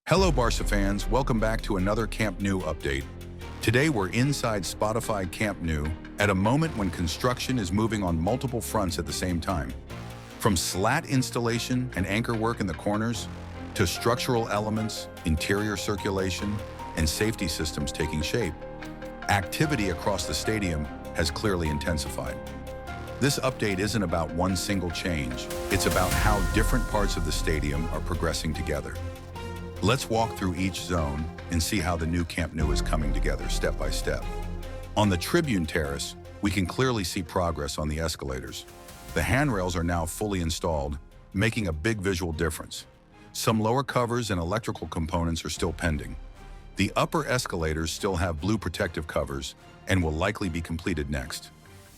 Hello Barça fans, welcome back to another Camp Nou update. Today we're inside Spotify Camp Nou at a moment when construction is moving on multiple fronts at the same time. From slat installation and anchor work in the corners, to structural elements, interior circulation, and safety systems taking shape, activity across the stadium has clearly intensified. This update isn't about one single change, it's about how different parts of the stadium are progressing together. Let's walk through each zone and see how the new Camp Nou is coming together step by step. On the tribune terrace, we can clearly see progress on the escalators. The handrails are now fully installed, making a big visual difference. Some lower covers and electrical components are still pending. The upper escalators still have blue protective covers and will likely be completed next.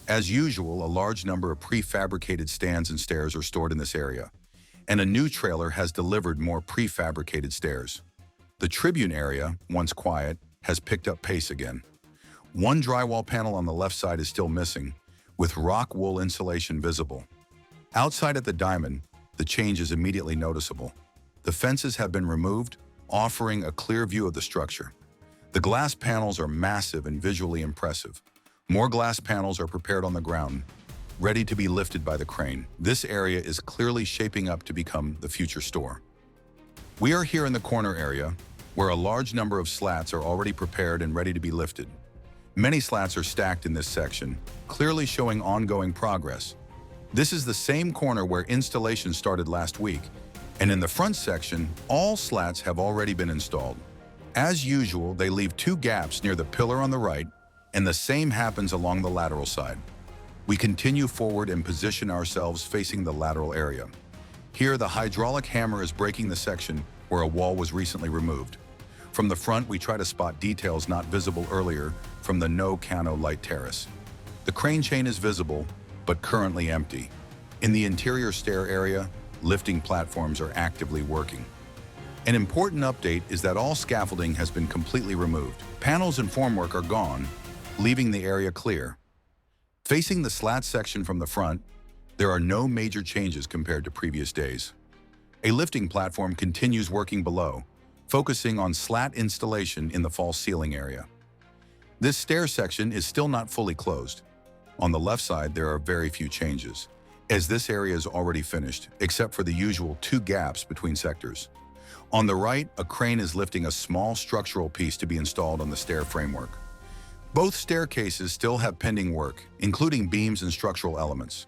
As usual, a large number of prefabricated stands and stairs are stored in this area, and a new trailer has delivered more prefabricated stairs. The tribune area, once quiet, has picked up pace again. One drywall panel on the left side is still missing, with rock wool insulation visible. Outside at the diamond, the change is immediately noticeable. The fences have been removed, offering a clear view of the structure. The glass panels are massive and visually impressive. More glass panels are prepared on the ground, ready to be lifted by the crane. This area is clearly shaping up to become the future store. We are here in the corner area, where a large number of slats are already prepared and ready to be lifted. Many slats are stacked in this section, clearly showing ongoing progress. This is the same corner where installation started last week, and in the front section, all slats have already been installed. As usual, they leave two gaps near the pillar on the right, and the same happens along the lateral side. We continue forward and position ourselves facing the lateral area. Here, the hydraulic hammer is breaking the section where a wall was recently removed. From the front, we try to spot details not visible earlier from the No Cano light terrace. The crane chain is visible, but currently empty. In the interior stair area, lifting platforms are actively working. An important update is that all scaffolding has been completely removed. Panels and formwork are gone, leaving the area clear. Facing the slat section from the front, there are no major changes compared to previous days. A lifting platform continues working below, focusing on slat installation in the false ceiling area. This stair section is still not fully closed. On the left side, there are very few changes, as this area is already finished, except for the usual two gaps between sectors. On the right, a crane is lifting a small structural piece to be installed on the stair framework. Both staircases still have pending work, including beams and structural elements.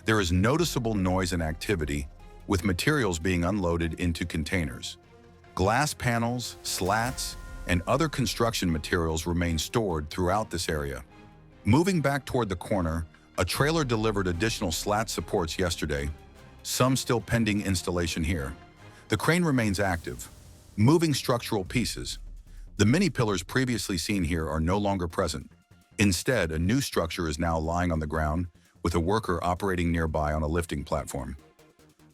There is noticeable noise and activity, with materials being unloaded into containers. Glass panels, slats, and other construction materials remain stored throughout this area. Moving back toward the corner, a trailer delivered additional slat supports yesterday, some still pending installation here. The crane remains active, moving structural pieces. The mini pillars previously seen here are no longer present. Instead, a new structure is now lying on the ground, with a worker operating nearby on a lifting platform.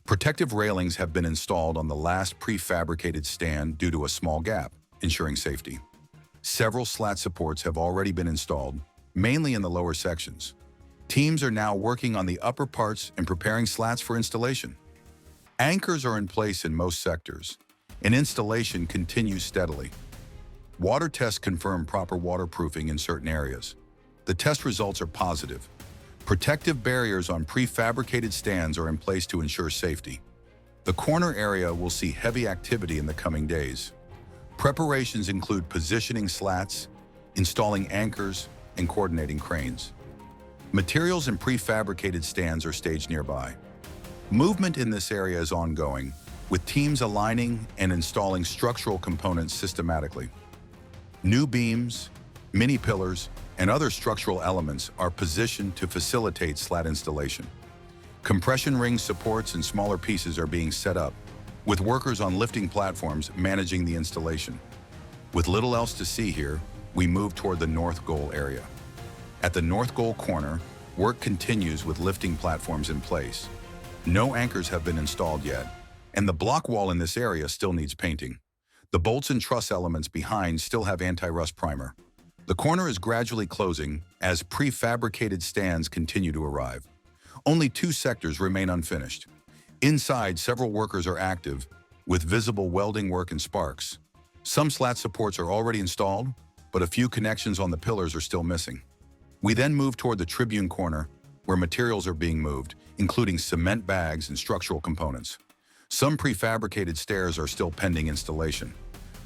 Protective railings have been installed on the last prefabricated stand due to a small gap, ensuring safety. Several slat supports have already been installed, mainly in the lower sections. Teams are now working on the upper parts and preparing slats for installation. Anchors are in place in most sectors, and installation continues steadily. Water tests confirm proper waterproofing in certain areas. The test results are positive. Protective barriers on prefabricated stands are in place to ensure safety. The corner area will see heavy activity in the coming days. Preparations include positioning slats, installing anchors, and coordinating cranes. Materials and prefabricated stands are staged nearby. Movement in this area is ongoing, with teams aligning and installing structural components systematically. New beams, mini pillars, and other structural elements are positioned to facilitate slat installation. Compression ring supports and smaller pieces are being set up, with workers on lifting platforms managing the installation. With little else to see here, we move toward the north goal area. At the north goal corner, work continues with lifting platforms in place. No anchors have been installed yet, and the block wall in this area still needs painting. The bolts and truss elements behind still have anti-rust primer. The corner is gradually closing as prefabricated stands continue to arrive. Only two sectors remain unfinished. Inside, several workers are active, with visible welding work and sparks. Some slat supports are already installed, but a few connections on the pillars are still missing. We then move toward the tribune corner, where materials are being moved, including cement bags and structural components. Some prefabricated stairs are still pending installation.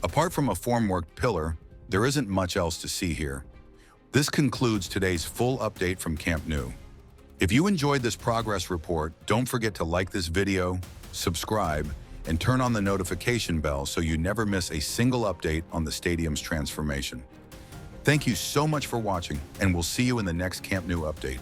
Apart from a formwork pillar, there isn't much else to see here. This concludes today's full update from Camp Nou. If you enjoyed this progress report, don't forget to like this video, subscribe, and turn on the notification bell so you never miss a single update on the stadium's transformation. Thank you so much for watching, and we'll see you in the next Camp Nou update.